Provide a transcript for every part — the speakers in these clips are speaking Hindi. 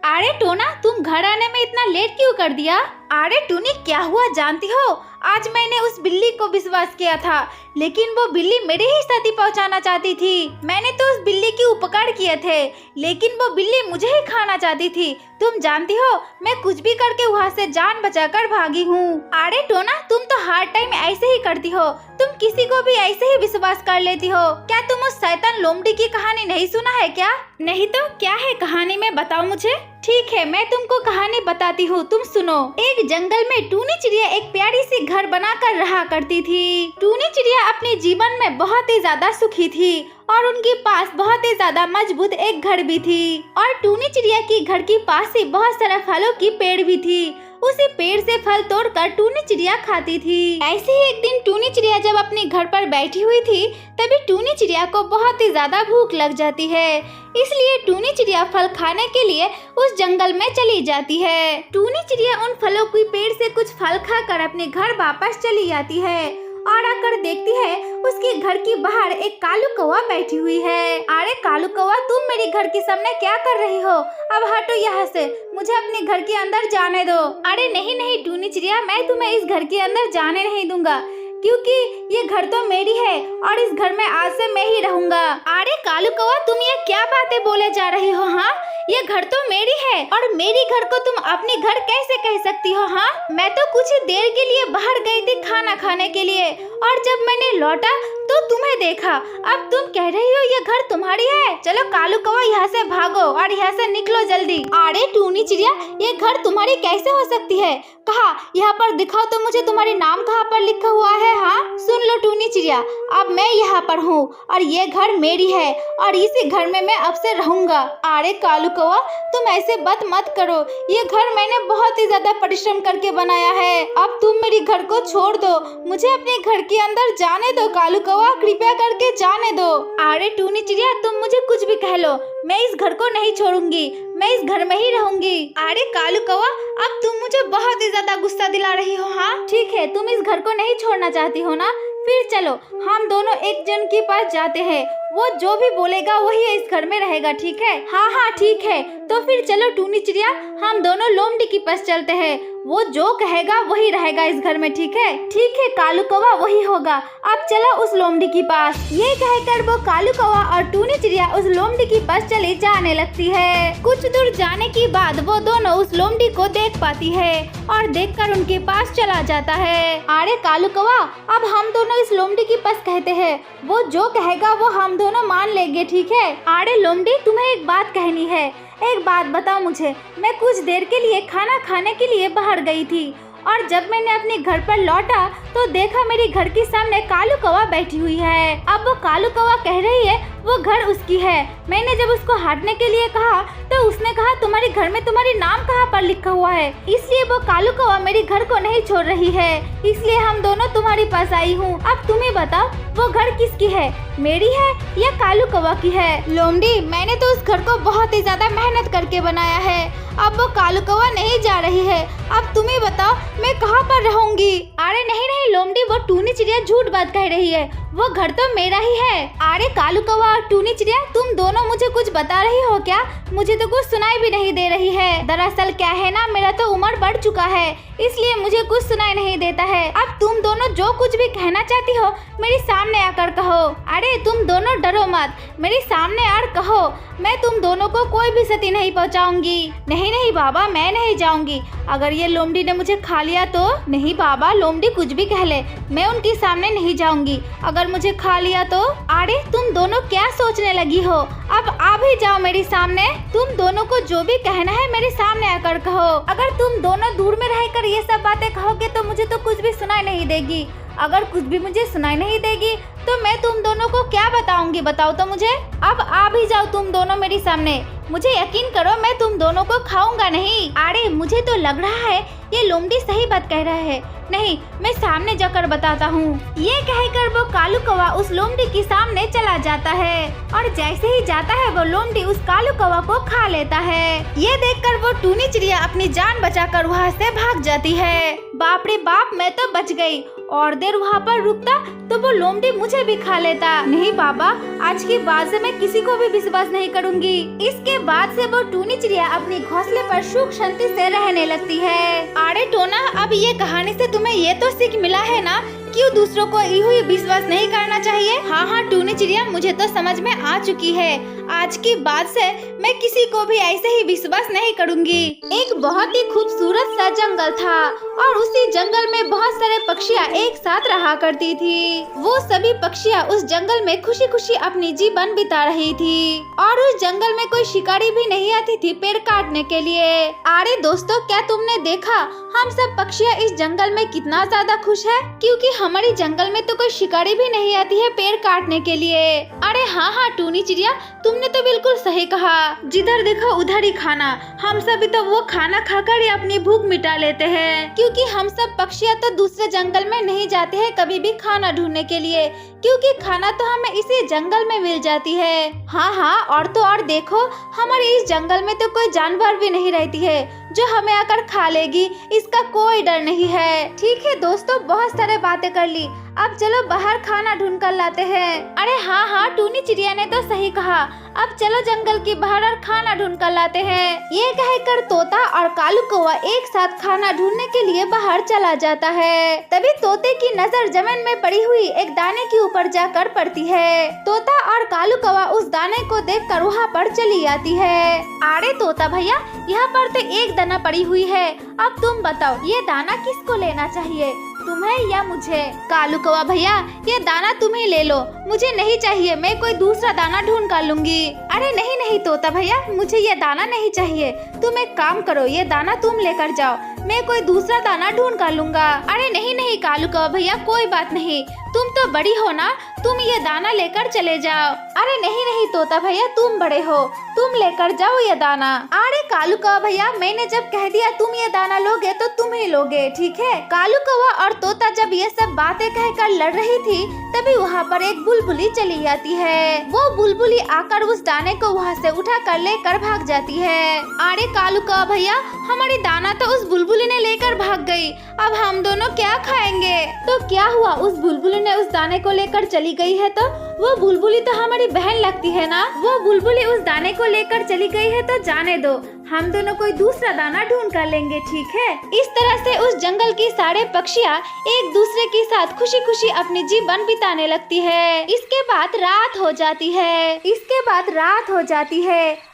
अरे टोना, तुम घर आने में इतना लेट क्यों कर दिया? अरे टूनी, क्या हुआ जानती हो? आज मैंने उस बिल्ली को विश्वास किया था, लेकिन वो बिल्ली मेरी ही क्षति पहुंचाना चाहती थी। मैंने तो उस बिल्ली की उपकार किए थे, लेकिन वो बिल्ली मुझे ही खाना चाहती थी। तुम जानती हो, मैं कुछ भी करके वहाँ से जान बचाकर भागी हूँ। अरे टोना, तुम तो हर टाइम ऐसे ही करती हो। तुम किसी को भी ऐसे ही विश्वास कर लेती हो। क्या तुम उस शैतान लोमड़ी की कहानी नहीं सुना है क्या? नहीं तो क्या है कहानी में, बताओ मुझे। ठीक है, मैं तुमको कहानी बताती हूँ, तुम सुनो। एक जंगल में टूनी चिड़िया एक प्यारी सी घर बनाकर रहा करती थी। टूनी चिड़िया अपने जीवन में बहुत ही ज्यादा सुखी थी और उनके पास बहुत ही ज्यादा मजबूत एक घर भी थी। और टूनी चिड़िया की घर के पास ही बहुत सारा फलों की पेड़ भी थी। उसी पेड़ से फल तोड़कर टूनी चिड़िया खाती थी। ऐसे ही एक दिन टूनी चिड़िया जब अपने घर पर बैठी हुई थी, तभी टूनी चिड़िया को बहुत ही ज्यादा भूख लग जाती है। इसलिए टूनी चिड़िया फल खाने के लिए उस जंगल में चली जाती है। टूनी चिड़िया उन फलों के पेड़ से कुछ फल खाकर अपने घर वापस चली जाती है और आकर देखती है उसके घर के बाहर एक कालू कौवा बैठी हुई है। अरे कालू कौवा, तुम मेरे घर के सामने क्या कर रही हो? अब हटो यहाँ से, मुझे अपने घर के अंदर जाने दो। अरे नहीं नहीं टूनी चिड़िया, मैं तुम्हें इस घर के अंदर जाने नहीं दूंगा, क्योंकि ये घर तो मेरी है और इस घर में आज से मैं ही रहूंगा। अरे कालू कौवा, तुम ये क्या बातें बोले जा रही हो? हाँ, ये घर तो मेरी है और मेरी घर को तुम अपनी घर कैसे कह सकती हो? हाँ, मैं तो कुछ देर के लिए बाहर गई थी खाना खाने के लिए और जब मैंने लौटा तो तुम्हें देखा। अब तुम कह रही हो ये घर तुम्हारी है? चलो कालू कौवा, यहाँ से भागो और यहाँ से निकलो जल्दी। अरे टूनी चिड़िया, ये घर तुम्हारी कैसे हो सकती है? कहा, यहाँ पर दिखाओ तो मुझे, तुम्हारे नाम कहाँ पर लिखा हुआ है? हाँ सुन लो टूनी चिड़िया, अब मैं यहाँ पर हूँ और ये घर मेरी है और इसी घर में मैं अब से रहूंगा। अरे कालू कौवा, तुम ऐसे बात मत करो, ये घर मैंने बहुत ही ज्यादा परिश्रम करके बनाया है। अब तुम मेरे घर को छोड़ दो, मुझे अपने घर के अंदर जाने दो। कालू कौवा, कृपया करके जाने दो। अरे टूनी चिड़िया, तुम मुझे कुछ भी कह लो, मैं इस घर को नहीं छोड़ूंगी, मैं इस घर में ही रहूंगी। अरे कालू कौवा, अब तुम मुझे बहुत ही ज्यादा गुस्सा दिला रही हो। हाँ ठीक है, तुम इस घर को नहीं छोड़ना चाहती हो ना, फिर चलो हम दोनों एक जन के पास जाते हैं, वो जो भी बोलेगा वही इस घर में रहेगा, ठीक है? हाँ हाँ ठीक है, तो फिर चलो टूनी चिड़िया, हम दोनों लोमड़ी के पास चलते हैं, वो जो कहेगा वही रहेगा इस घर में, ठीक है? ठीक है कालू कौवा, वही होगा, अब चलो उस लोमड़ी के पास। ये कहकर वो कालू कौवा और टूनी चिड़िया उस लोमड़ी के पास चली जाने लगती है। कुछ दूर जाने के बाद वो दोनों उस लोमड़ी को देख पाती है और देखकर उनके पास चला जाता है। अरे कालू कौवा, अब हम दोनों इस लोमड़ी के पास कहते हैं, वो जो कहेगा वो हम दोनों मान लेंगे, ठीक है? अरे लोमड़ी, तुम्हें एक बात कहनी है। एक बात बताओ मुझे, मैं कुछ देर के लिए खाना खाने के लिए बाहर गई थी और जब मैंने अपने घर पर लौटा तो देखा मेरे घर के सामने कालू कौवा बैठी हुई है। अब वो कालू कौवा कह रही है वो घर उसकी है। मैंने जब उसको हटने के लिए कहा तो उसने कहा तुम्हारे घर में तुम्हारे नाम कहाँ पर लिखा हुआ है, इसलिए वो कालू कौवा मेरे घर को नहीं छोड़ रही है, इसलिए हम दोनों तुम्हारे पास आई हूँ। अब तुम्हें बताओ वो घर किसकी है, मेरी है या कालू कौवा की है? लोमड़ी, मैंने तो उस घर को बहुत ही ज्यादा मेहनत करके बनाया है, अब वो कालू कौवा नहीं जा रही है, अब तुम्हें बताओ मैं कहाँ पर रहूंगी? अरे नहीं नहीं लोमड़ी, वो टूनी चिड़िया झूठ बात कह रही है, वो घर तो मेरा ही है। अरे कालू कौवा और टूनी चिड़िया, तुम दोनों मुझे कुछ बता रही हो क्या? मुझे तो कुछ सुनाई भी नहीं दे रही है। दरअसल क्या है ना, मेरा तो उम्र बढ़ चुका है, इसलिए मुझे कुछ सुनाई नहीं देता है। अब तुम दोनों जो कुछ भी कहना चाहती हो मेरे सामने आकर कहो। अरे तुम दोनों डरो मत, मेरे सामने आकर कहो, मैं तुम दोनों को कोई भी क्षति नहीं पहुंचाऊंगी। नहीं नहीं बाबा, मैं नहीं जाऊंगी, अगर ये लोमड़ी ने मुझे खा लिया तो? नहीं बाबा, लोमड़ी कुछ भी कह ले, मैं उनके सामने नहीं जाऊंगी, अगर मुझे खा लिया तो? अरे तुम दोनों क्या सोचने लगी हो, अब आ भी जाओ मेरे सामने। तुम दोनों को जो भी कहना है मेरे सामने आकर कहो। अगर तुम दोनों दूर में रहकर ये सब बातें कहोगे तो मुझे तो कुछ भी सुनाई नहीं देगी, अगर कुछ भी मुझे सुनाई नहीं देगी तो मैं तुम दोनों को क्या बताऊंगी, बताओ तो मुझे। अब आ भी जाओ तुम दोनों मेरे सामने, मुझे यकीन करो मैं तुम दोनों को खाऊंगा नहीं। अरे मुझे तो लग रहा है ये लोमड़ी सही बात कह रहा है, नहीं मैं सामने जाकर बताता हूँ। ये कहकर वो कालू कौवा उस लोमड़ी के सामने चला जाता है और जैसे ही जाता है वो लोमड़ी उस कालू कौवा को खा लेता है। ये देखकर वो टूनी चिड़िया अपनी जान बचाकर वहाँ से भाग जाती है। बाप रे बाप, मैं तो बच गई। और देर वहाँ पर रुकता तो वो लोमड़ी मुझे भी खा लेता। नहीं बाबा, आज के बाद से मैं किसी को भी विश्वास नहीं करूँगी। इसके बाद से वो टूनी चिड़िया अपनी घोंसले पर सुख शांति से रहने लगती है। अरे टोना, अब ये कहानी से तुम्हें ये तो सीख मिला है ना, क्यों दूसरों को यूं ही विश्वास नहीं करना चाहिए। हाँ टूनी चिड़िया, मुझे तो समझ में आ चुकी है। आज की बात से मैं किसी को भी ऐसे ही विश्वास नहीं करूँगी। एक बहुत ही खूबसूरत सा जंगल था और उसी जंगल में बहुत सारे पक्षियाँ एक साथ रहा करती थी। वो सभी पक्षियाँ उस जंगल में खुशी खुशी अपनी जीवन बिता रही थी और उस जंगल में कोई शिकारी भी नहीं आती थी पेड़ काटने के लिए। अरे दोस्तों, क्या तुमने देखा हम सब पक्षियाँ इस जंगल में कितना ज्यादा खुश है, क्योंकि हमारी जंगल में तो कोई शिकारी भी नहीं आती है पेड़ काटने के लिए। अरे हाँ टूनी चिड़िया, तुमने तो बिल्कुल सही कहा। जिधर देखो उधर ही खाना, हम सभी तो वो खाना खाकर ही अपनी भूख मिटा लेते हैं, क्योंकि हम सब पक्षियाँ तो दूसरे जंगल में नहीं जाते हैं कभी भी खाना ढूंढने के लिए, क्योंकि खाना तो हमें इसी जंगल में मिल जाती है। हाँ, और तो और देखो, हमारे इस जंगल में तो कोई जानवर भी नहीं रहती है जो हमें आकर खा लेगी, इसका कोई डर नहीं है। ठीक है दोस्तों, बहुत सारे बातें कर ली, अब चलो बाहर खाना ढूंढ कर लाते हैं। अरे हाँ टूनी चिड़िया ने तो सही कहा, अब चलो जंगल के बाहर और खाना ढूंढ कर लाते हैं। ये कहकर तोता और कालू कौवा एक साथ खाना ढूंढने के लिए बाहर चला जाता है। तभी तोते की नजर जमीन में पड़ी हुई एक दाने के ऊपर जाकर पड़ती है। तोता और कालू कौवा उस दाने को देखकर वहाँ पर चली आती है। अरे तोता भैया, यहाँ पर तो एक दाना पड़ी हुई है, अब तुम बताओ ये दाना किसको लेना चाहिए, तुम्हें या मुझे? कालू कौवा भैया, ये दाना तुम ही ले लो, मुझे नहीं चाहिए, मैं कोई दूसरा दाना ढूंढ कर लूंगी। अरे नहीं तोता भैया, मुझे ये दाना नहीं चाहिए, तुम एक काम करो, ये दाना तुम लेकर जाओ, मैं कोई दूसरा दाना ढूंढ कर लूंगा। अरे नहीं कालू कौवा भैया, कोई बात नहीं, तुम तो बड़ी हो ना, तुम ये दाना लेकर चले जाओ। अरे नहीं तोता भैया, तुम बड़े हो, तुम लेकर जाओ ये दाना। अरे कालू कौवा भैया, मैंने जब कह दिया तुम ये दाना लोगे तो तुम ही लोगे, ठीक है? कालू कौवा और तोता जब ये सब बातें कहकर लड़ रही थी, तभी वहाँ पर एक बुलबुली चली आती है। वो बुलबुली आकर उस दाने को वहाँ से उठा कर लेकर भाग जाती है। अरे कालू कौवा भैया, हमारी दाना तो उस बुलबुली ने लेकर भाग गई, अब हम दोनों क्या खाएंगे? तो क्या हुआ, उस बुलबुली ने उस दाने को लेकर चली गई है तो वो बुलबुली तो हमारी बहन लगती है ना, वो बुलबुली उस दाने को लेकर चली गई है तो जाने दो, हम दोनों कोई दूसरा दाना ढूंढ कर लेंगे, ठीक है? इस तरह से उस जंगल की सारे पक्षियाँ एक दूसरे के साथ खुशी खुशी अपनी जीवन बिताने लगती है। इसके बाद रात हो जाती है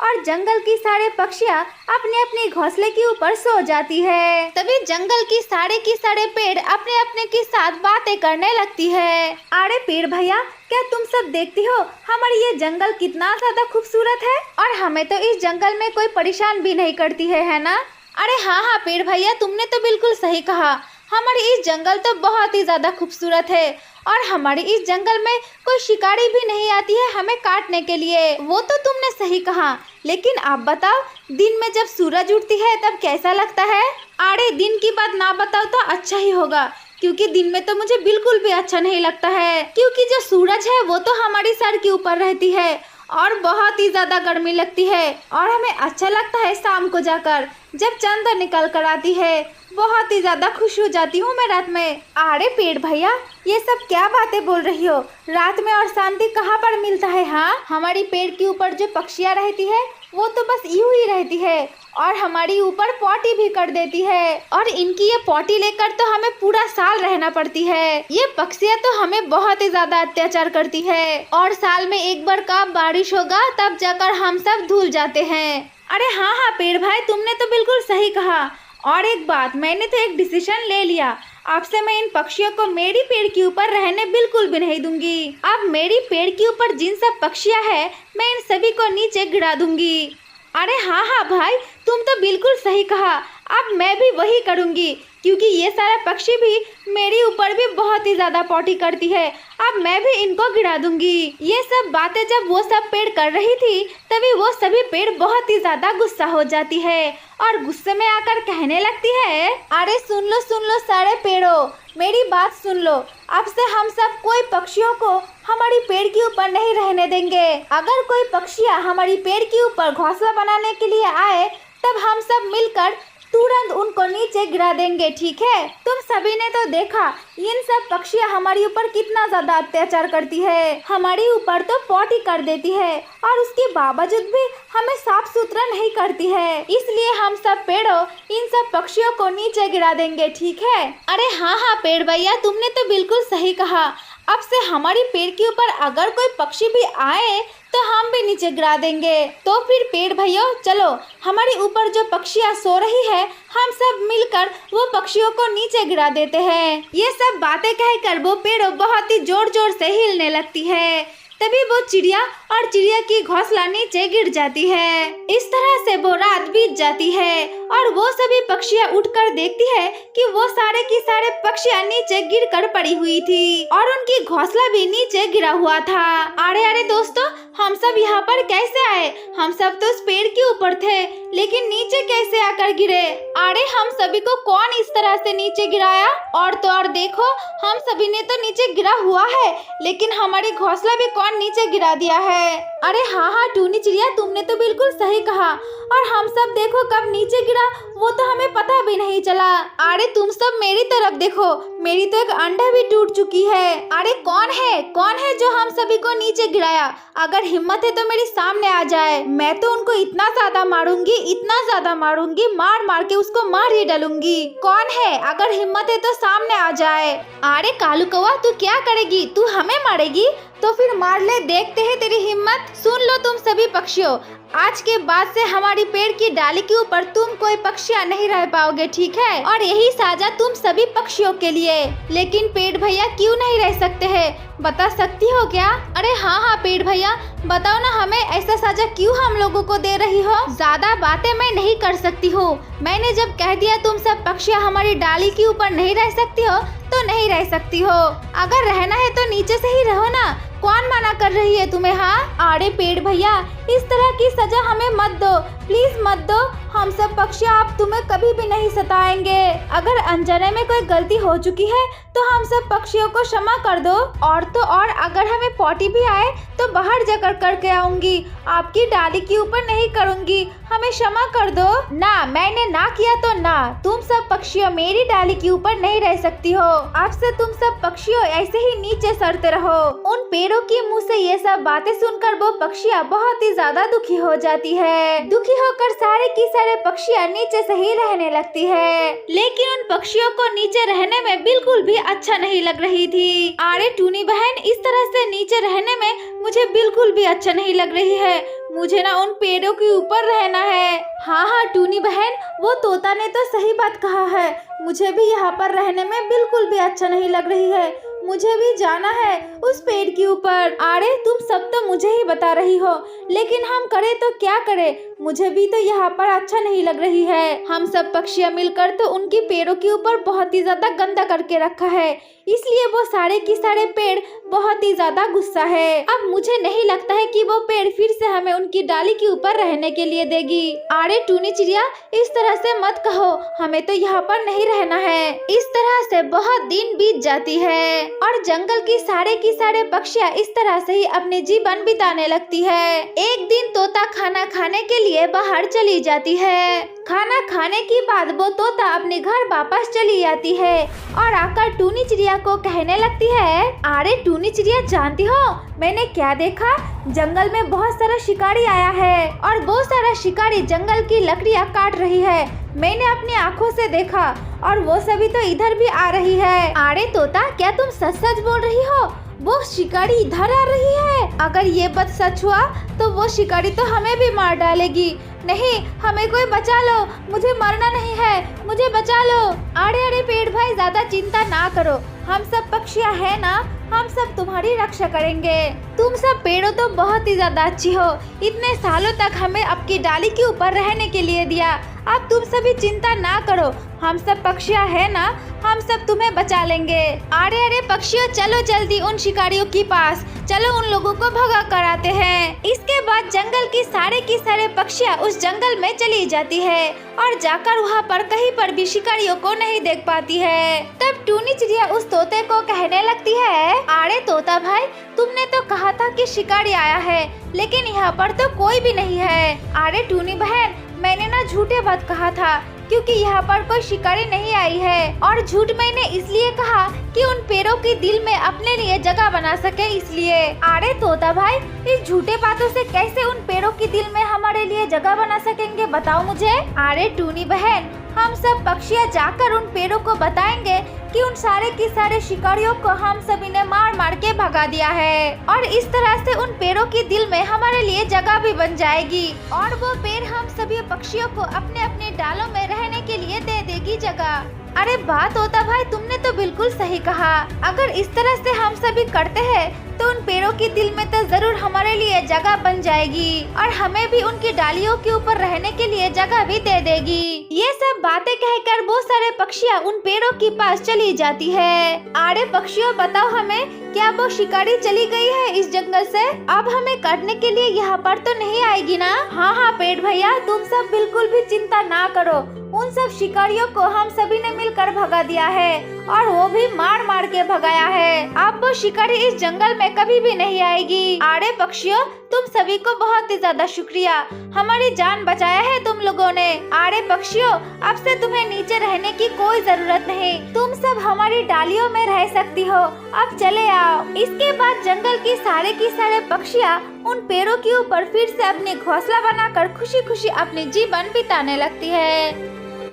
और जंगल की सारे पक्षियाँ अपने अपने घोंसले के ऊपर सो जाती है। तभी जंगल की सारे पेड़ अपने अपने के साथ बातें करने लगती है। अरे पेड़ भैया, क्या तुम सब देखती हो हमारी ये जंगल कितना ज्यादा खूबसूरत है और हमें तो इस जंगल में कोई परेशान भी नहीं करती है ना? अरे हाँ पेड़ भैया, तुमने तो बिल्कुल सही कहा, हमारी इस जंगल तो बहुत ही ज्यादा खूबसूरत है और हमारे इस जंगल में कोई शिकारी भी नहीं आती है हमें काटने के लिए। वो तो तुमने सही कहा, लेकिन आप बताओ, दिन में जब सूरज उठती है तब कैसा लगता है? अरे दिन की बात ना बताओ तो अच्छा ही होगा, क्योंकि दिन में तो मुझे बिल्कुल भी अच्छा नहीं लगता है, क्योंकि जो सूरज है वो तो हमारी सर के ऊपर रहती है और बहुत ही ज्यादा गर्मी लगती है और हमें अच्छा लगता है शाम को जाकर जब चंद्र निकल कर आती है, बहुत ही ज्यादा खुश हो जाती हूँ मैं रात में। अरे पेड़ भैया, ये सब क्या बातें बोल रही हो, रात में और शांति कहाँ पर मिलता है? हाँ, हमारी पेड़ के ऊपर जो पक्षियाँ रहती है वो तो बस यूं ही रहती है और हमारी ऊपर पॉटी भी कर देती है और इनकी ये पॉटी लेकर तो हमें पूरा साल रहना पड़ती है। ये पक्षियाँ तो हमें बहुत ही ज्यादा अत्याचार करती है और साल में एक बार कब बारिश होगा तब जाकर हम सब धुल जाते हैं। अरे हाँ पेड़ भाई, तुमने तो बिल्कुल सही कहा। और एक बात, मैंने तो एक डिसीजन ले लिया, अब से मैं इन पक्षियों को मेरी पेड़ के ऊपर रहने बिल्कुल भी नहीं दूंगी। अब मेरी पेड़ के ऊपर जिन सब पक्षियाँ हैं मैं इन सभी को नीचे गिरा दूंगी। अरे हाँ भाई, तुम तो बिल्कुल सही कहा, अब मैं भी वही करूँगी, क्योंकि ये सारे पक्षी भी मेरे ऊपर भी बहुत ही ज़्यादा पॉटी करती है, अब मैं भी इनको गिरा दूंगी। ये सब बातें जब वो सब पेड़ कर रही थी तभी वो सभी पेड़ बहुत ही ज़्यादा गुस्सा हो जाती है और गुस्से में आकर कहने लगती है, अरे सुन लो सारे पेड़ों, मेरी बात सुन लो, अब से हम सब कोई पक्षियों को हमारी पेड़ के ऊपर नहीं रहने देंगे। अगर कोई पक्षियाँ हमारी पेड़ के ऊपर घोंसला बनाने के लिए आए तब हम सब मिलकर तुरंत उनको नीचे गिरा देंगे, ठीक है। तुम सभी ने तो देखा इन सब पक्षियाँ हमारे ऊपर कितना ज्यादा अत्याचार करती है, हमारे ऊपर तो पॉटी कर देती है और उसके बावजूद भी हमें साफ सुथरा नहीं करती है। इसलिए हम सब पेड़ों इन सब पक्षियों को नीचे गिरा देंगे, ठीक है। अरे हाँ हाँ पेड़ भैया, तुमने तो बिल्कुल सही कहा। अब से हमारी पेड़ के ऊपर अगर कोई पक्षी भी आए तो हम भी नीचे गिरा देंगे। तो फिर पेड़ भैया चलो, हमारे ऊपर जो पक्षियाँ सो रही है हम सब मिलकर वो पक्षियों को नीचे गिरा देते हैं। ये सब बातें कहकर वो पेड़ बहुत ही जोर जोर से हिलने लगती है। तभी वो चिड़िया और चिड़िया की घोंसला नीचे गिर जाती है। इस तरह से वो रात बीत जाती है और वो सभी पक्षियाँ उठकर देखती है कि वो सारे की सारे पक्षियाँ नीचे गिरकर पड़ी हुई थी और उनकी घोंसला भी नीचे गिरा हुआ था। अरे अरे दोस्तों, हम सब यहाँ पर कैसे आए? हम सब तो उस पेड़ के ऊपर थे, लेकिन नीचे कैसे आकर गिरे? अरे हम सभी को कौन इस तरह से नीचे गिराया? और तो और देखो, हम सभी ने तो नीचे गिरा हुआ है, लेकिन हमारी घोंसला भी कौन नीचे गिरा दिया है। अरे हाँ हाँ टूनी चिड़िया, तुमने तो बिल्कुल सही कहा। और हम सब देखो कब नीचे गिरा वो तो हमें पता भी नहीं चला। अरे तुम सब मेरी तरफ देखो, मेरी तो एक अंडा भी टूट चुकी है। अरे कौन है जो हम सभी को नीचे गिराया? अगर हिम्मत है तो मेरे सामने आ जाए। मैं तो उनको इतना ज्यादा मारूंगी, मार मार के उसको मार ही डालूंगी। कौन है? अगर हिम्मत है तो सामने आ जाए। अरे कालू कौवा, तू क्या करेगी? तू हमें मारेगी? तो फिर मार ले, देखते हैं तेरी हिम्मत। सुन लो तुम सभी पक्षियों, आज के बाद से हमारी पेड़ की डाली के ऊपर तुम कोई पक्षियाँ नहीं रह पाओगे, ठीक है। और यही साजा तुम सभी पक्षियों के लिए। लेकिन पेड़ भैया क्यों नहीं रह सकते हैं, बता सकती हो क्या? अरे हाँ हाँ पेड़ भैया, बताओ ना, हमें ऐसा साजा क्यों हम लोगों को दे रही हो? ज्यादा बातें मैं नहीं कर सकती हूँ। मैंने जब कह दिया तुम सब पक्षियाँ हमारी डाली के ऊपर नहीं रह सकती हो तो नहीं रह सकती हो। अगर रहना है तो नीचे से ही रहो ना, कौन मना कर रही है तुम्हें? हाँ अरे पेड़ भैया, इस तरह की सजा हमें मत दो, प्लीज मत दो। हम सब पक्षियाँ आप तुम्हें कभी भी नहीं सताएंगे। अगर अनजाने में कोई गलती हो चुकी है तो हम सब पक्षियों को क्षमा कर दो। और तो और अगर हमें पॉटी भी आए तो बाहर जाकर करके आऊंगी, आपकी डाली के ऊपर नहीं करूंगी, हमें क्षमा कर दो ना। मैंने ना किया तो ना, तुम सब पक्षियों मेरी डाली के ऊपर नहीं रह सकती हो। अब से तुम सब पक्षियों ऐसे ही नीचे सरते रहो। उन पेड़ों के मुंह से ये सब बातें सुनकर वो पक्षियाँ बहुत ही ज्यादा दुखी हो जाती है। दुखी होकर सारे की सारे पक्षियाँ नीचे से ही रहने लगती है। लेकिन उन पक्षियों को नीचे रहने में बिल्कुल भी अच्छा नहीं लग रही थी। अरे टूनी बहन, इस तरह से नीचे रहने में मुझे बिल्कुल भी अच्छा नहीं लग रही है। मुझे ना उन पेड़ों के ऊपर रहना है। हाँ हाँ टूनी बहन, वो तोता ने तो सही बात कहा है। मुझे भी यहाँ पर रहने में बिल्कुल भी अच्छा नहीं लग रही है। मुझे भी जाना है उस पेड़ के ऊपर। अरे तुम सब तो मुझे ही बता रही हो, लेकिन हम करें तो क्या करें? मुझे भी तो यहाँ पर अच्छा नहीं लग रही है। हम सब पक्षियाँ मिलकर तो उनकी पेड़ों के ऊपर बहुत ही ज्यादा गंदा करके रखा है, इसलिए वो सारे की सारे पेड़ बहुत ही ज्यादा गुस्सा है। अब मुझे नहीं लगता है कि वो पेड़ फिर से हमें उनकी डाली के ऊपर रहने के लिए देगी। अरे टूनी चिड़िया, इस तरह से मत कहो, हमें तो यहाँ पर नहीं रहना है। इस तरह से बहुत दिन बीत जाती है और जंगल की सारे पक्षियाँ इस तरह से ही अपने जीवन बिताने लगती है। एक दिन तोता खाना खाने के लिए बाहर चली जाती है। खाना खाने के बाद वो तोता अपने घर वापस चली जाती है और आकर टूनी चिड़िया को कहने लगती है, अरे टूनी चिड़िया, जानती हो मैंने क्या देखा? जंगल में बहुत सारा शिकारी आया है और वो सारा शिकारी जंगल की लकड़ियाँ काट रही है। मैंने अपनी आँखों से देखा और वो सभी तो इधर भी आ रही है। अरे तोता, क्या तुम सच सच बोल रही हो? वो शिकारी इधर आ रही है? अगर ये बात सच हुआ तो वो शिकारी तो हमें भी मार डालेगी। नहीं, हमें कोई बचा लो, मुझे मरना नहीं है, मुझे बचा लो। अरे अरे पेड़ भाई, ज्यादा चिंता ना करो, हम सब पक्षियाँ हैं ना, हम सब तुम्हारी रक्षा करेंगे। तुम सब पेड़ों तो बहुत ही ज्यादा अच्छी हो, इतने सालों तक हमें आपकी डाली के ऊपर रहने के लिए दिया। अब तुम सभी चिंता ना करो, हम सब पक्षियाँ हैं ना, हम सब तुम्हें बचा लेंगे। अरे अरे पक्षियों, चलो जल्दी उन शिकारियों के पास, चलो उन लोगों को भगा कर आते हैं। इसके बाद जंगल की सारे पक्षियाँ उस जंगल में चली जाती है और जाकर वहाँ पर कहीं पर भी शिकारियों को नहीं देख पाती है। तब टूनी चिड़िया उस तोते को कहने लगती है, अरे तोता भाई, तुमने तो कहा था कि शिकारी आया है, लेकिन यहाँ पर तो कोई भी नहीं है। अरे टूनी बहन, मैंने ना झूठे बात कहा था, क्योंकि यहाँ पर कोई शिकारी नहीं आई है। और झूठ मैंने इसलिए कहा कि उन पेड़ों के दिल में अपने लिए जगह बना सके इसलिए। अरे तोता भाई, इस झूठे बातों से कैसे उन पेड़ों के दिल में हमारे लिए जगह बना सकेंगे, बताओ मुझे। अरे टूनी बहन, हम सब पक्षियाँ जाकर उन पेड़ों को बताएंगे कि उन सारे के सारे शिकारियों को हम सभी ने मार मार के भगा दिया है, और इस तरह से उन पेड़ों के दिल में हमारे लिए जगह भी बन जाएगी, और वो पेड़ हम सभी पक्षियों को अपने अपने डालों में रहने के लिए दे देगी जगह। अरे बात तोता भाई, तुमने तो बिल्कुल सही कहा। अगर इस तरह से हम सभी करते हैं तो उन पेड़ों के दिल में तो जरूर हमारे लिए जगह बन जाएगी, और हमें भी उनकी डालियों के ऊपर रहने के लिए जगह भी दे देगी। ये सब बातें कहकर बहुत सारे पक्षियाँ उन पेड़ों के पास चली जाती है। अरे पक्षियों, बताओ हमें, क्या वो शिकारी चली गई है इस जंगल से? अब हमें काटने के लिए यहाँ पर तो नहीं आएगी ना? हाँ हाँ पेड़ भैया, तुम सब बिल्कुल भी चिंता ना करो। उन सब शिकारियों को हम सभी ने मिलकर भगा दिया है, और वो भी मार मार के भगाया है। अब वो शिकारी इस जंगल में कभी भी नहीं आएगी। अरे पक्षियों, तुम सभी को बहुत ही ज्यादा शुक्रिया, हमारी जान बचाया है तुम लोगों ने। अरे पक्षियों, अब से तुम्हें नीचे रहने की कोई जरूरत नहीं, तुम सब हमारी डालियों में रह सकती हो। अब चले आओ। इसके बाद जंगल की सारे पक्षियाँ उन पेड़ों के ऊपर फिर से अपनी घोंसला बनाकर खुशी खुशी अपनी जीवन बिताने लगती है।